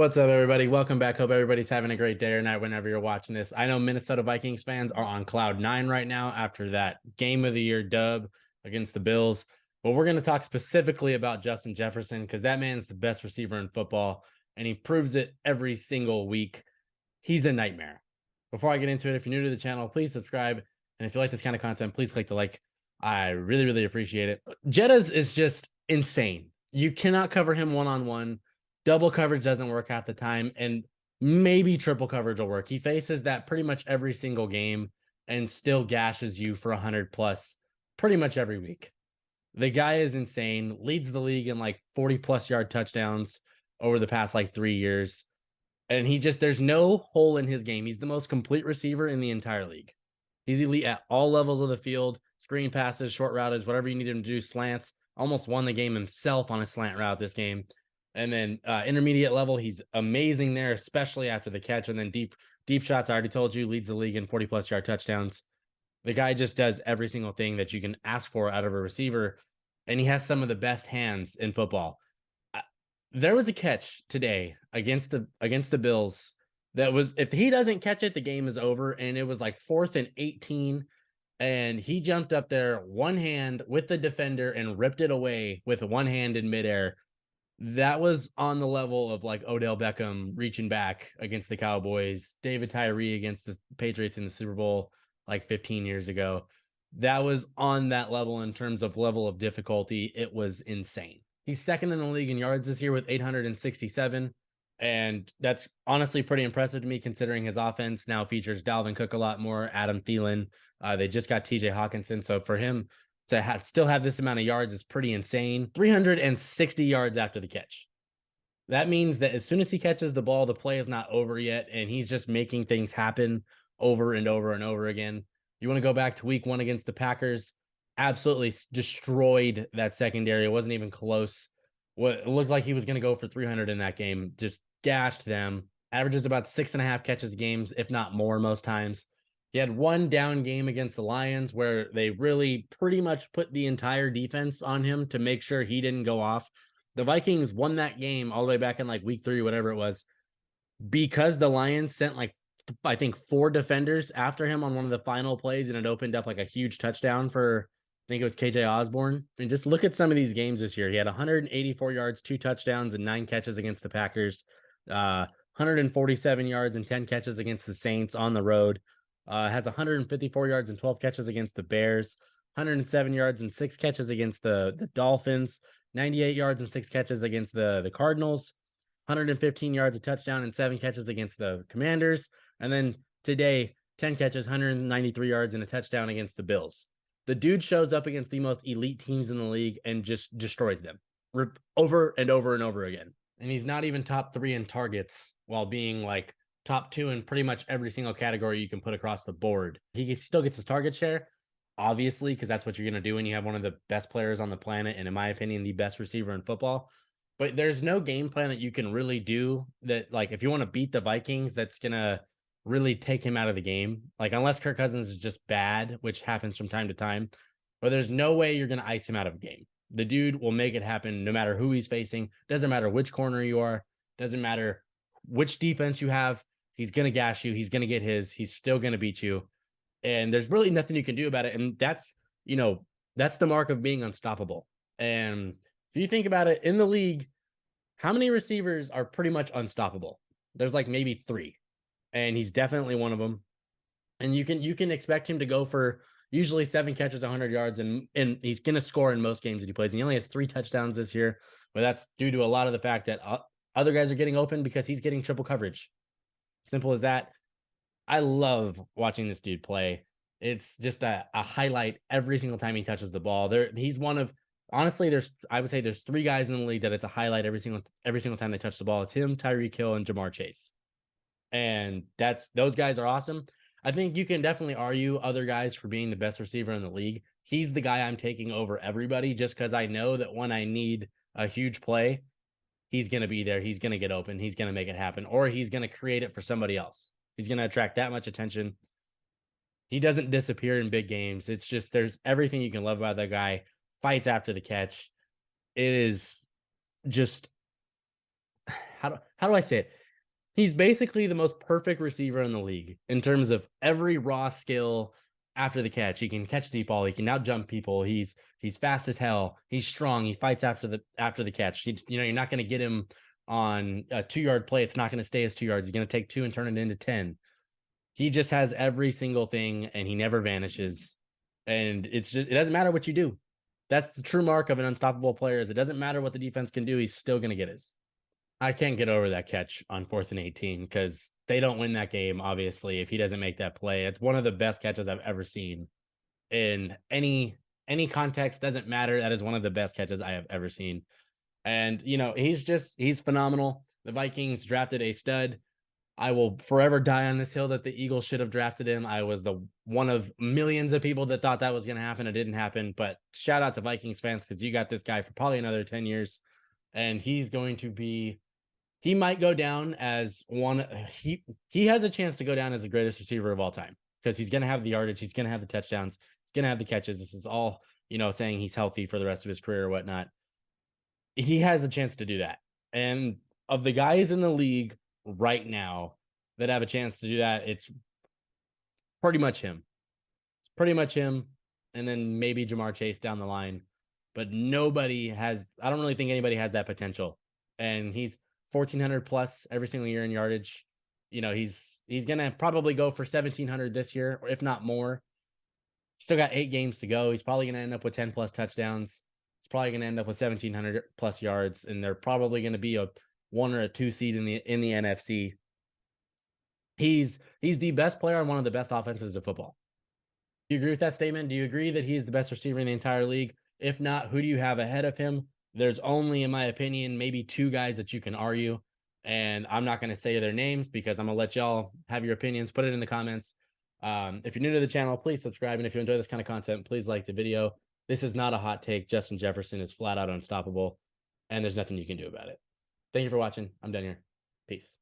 What's up, everybody? Welcome back. Hope everybody's having a great day or night whenever you're watching this. I know Minnesota Vikings fans are on cloud nine right now after that game of the year dub against the Bills. But we're going to talk specifically about Justin Jefferson because that man's the best receiver in football, and he proves it every single week. He's a nightmare. Before I get into it, if you're new to the channel, please subscribe. And if you like this kind of content, please click the like. I really, really appreciate it. Jettas is just insane. You cannot cover him one-on-one. Double coverage doesn't work half the time, and maybe triple coverage will work. He faces that pretty much every single game and still gashes you for 100 plus pretty much every week. The guy is insane, leads the league in like 40 plus yard touchdowns over the past like 3 years. And there's no hole in his game. He's the most complete receiver in the entire league. He's elite at all levels of the field, screen passes, short routes, whatever you need him to do, slants. Almost won the game himself on a slant route this game. And then intermediate level, he's amazing there, especially after the catch. And then deep shots, I already told you, leads the league in 40 plus yard touchdowns. The guy just does every single thing that you can ask for out of a receiver. And he has some of the best hands in football. There was a catch today against the Bills that was, if he doesn't catch it, the game is over. And it was like 4th and 18. And he jumped up there one hand with the defender and ripped it away with one hand in midair. That was on the level of like Odell Beckham reaching back against the Cowboys, David Tyree against the Patriots in the Super Bowl like 15 years ago. That was on that level in terms of level of difficulty. It was insane. He's second in the league in yards this year with 867. And that's honestly pretty impressive to me considering his offense now features Dalvin Cook a lot more, Adam Thielen. They just got TJ Hawkinson. So for him to still have this amount of yards is pretty insane. 360 yards after the catch. That means that as soon as he catches the ball, the play is not over yet, and he's just making things happen over and over and over again. You want to go back to week 1 against the Packers, absolutely destroyed that secondary. It wasn't even close. It looked like he was going to go for 300 in that game, just gashed them. Averages about 6.5 catches a game, if not more most times. He had one down game against the Lions where they really pretty much put the entire defense on him to make sure he didn't go off. The Vikings won that game all the way back in like week 3, whatever it was, because the Lions sent like, I think 4 defenders after him on one of the final plays, and it opened up like a huge touchdown for, I think it was KJ Osborne. And just look at some of these games this year. He had 184 yards, 2 touchdowns, and 9 catches against the Packers. 147 yards and 10 catches against the Saints on the road. Has 154 yards and 12 catches against the Bears, 107 yards and 6 catches against the Dolphins, 98 yards and 6 catches against the Cardinals, 115 yards, a touchdown, and 7 catches against the Commanders. And then today, 10 catches, 193 yards, and a touchdown against the Bills. The dude shows up against the most elite teams in the league and just destroys them over and over and over again. And he's not even top 3 in targets while being like top 2 in pretty much every single category you can put across the board. He still gets his target share, obviously, because that's what you're going to do when you have one of the best players on the planet, and in my opinion, the best receiver in football. But there's no game plan that you can really do that, like, if you want to beat the Vikings, that's going to really take him out of the game. Like, unless Kirk Cousins is just bad, which happens from time to time, but there's no way you're going to ice him out of a game. The dude will make it happen no matter who he's facing. Doesn't matter which corner you are. Doesn't matter which defense you have. He's going to gash you. He's going to get his. He's still going to beat you. And there's really nothing you can do about it. And that's the mark of being unstoppable. And if you think about it, in the league, how many receivers are pretty much unstoppable? There's like maybe 3. And he's definitely one of them. And you can expect him to go for usually 7 catches, 100 yards, and he's going to score in most games that he plays. And he only has 3 touchdowns this year, but that's due to a lot of the fact that other guys are getting open because he's getting triple coverage. Simple as that. I love watching this dude play. It's just a highlight every single time he touches the ball. He's one of, honestly, I would say there's 3 guys in the league that it's a highlight every single time they touch the ball. It's him, Tyreek Hill, and Jamar Chase. And those guys are awesome. I think you can definitely argue other guys for being the best receiver in the league. He's the guy I'm taking over everybody just because I know that when I need a huge play, he's going to be there. He's going to get open. He's going to make it happen, or he's going to create it for somebody else. He's going to attract that much attention. He doesn't disappear in big games. It's just there's everything you can love about that guy. Fights after the catch. It is just how do I say it? He's basically the most perfect receiver in the league in terms of every raw skill after the catch. He can catch deep ball. He can out jump people. He's fast as hell. He's strong. He fights after the catch. You're not going to get him on a 2-yard play. It's not going to stay as 2 yards. He's going to take 2 and turn it into 10. He just has every single thing, and he never vanishes. And it doesn't matter what you do. That's the true mark of an unstoppable player. Is it doesn't matter what the defense can do. He's still going to get his. I can't get over that catch on 4th and 18 because they don't win that game, obviously, if he doesn't make that play. It's one of the best catches I've ever seen in any context. Doesn't matter. That is one of the best catches I have ever seen. And, he's phenomenal. The Vikings drafted a stud. I will forever die on this hill that the Eagles should have drafted him. I was the one of millions of people that thought that was going to happen. It didn't happen, but shout out to Vikings fans because you got this guy for probably another 10 years. And he's going to be, he might go down as he has a chance to go down as the greatest receiver of all time because he's going to have the yardage. He's going to have the touchdowns. He's going to have the catches. This is all, saying he's healthy for the rest of his career or whatnot. He has a chance to do that. And of the guys in the league right now that have a chance to do that, it's pretty much him. It's pretty much him. And then maybe Jamar Chase down the line. But I don't really think anybody has that potential. And he's 1,400 plus every single year in yardage. He's going to probably go for 1,700 this year, or if not more. Still got 8 games to go. He's probably going to end up with 10 plus touchdowns. He's probably going to end up with 1,700 plus yards. And they're probably going to be a 1 or a 2 seed in the NFC. He's the best player on one of the best offenses of football. Do you agree with that statement? Do you agree that he's the best receiver in the entire league? If not, who do you have ahead of him? There's only, in my opinion, maybe 2 guys that you can argue. And I'm not going to say their names because I'm going to let y'all have your opinions. Put it in the comments. If you're new to the channel, please subscribe. And if you enjoy this kind of content, please like the video. This is not a hot take. Justin Jefferson is flat out unstoppable. And there's nothing you can do about it. Thank you for watching. I'm done here. Peace.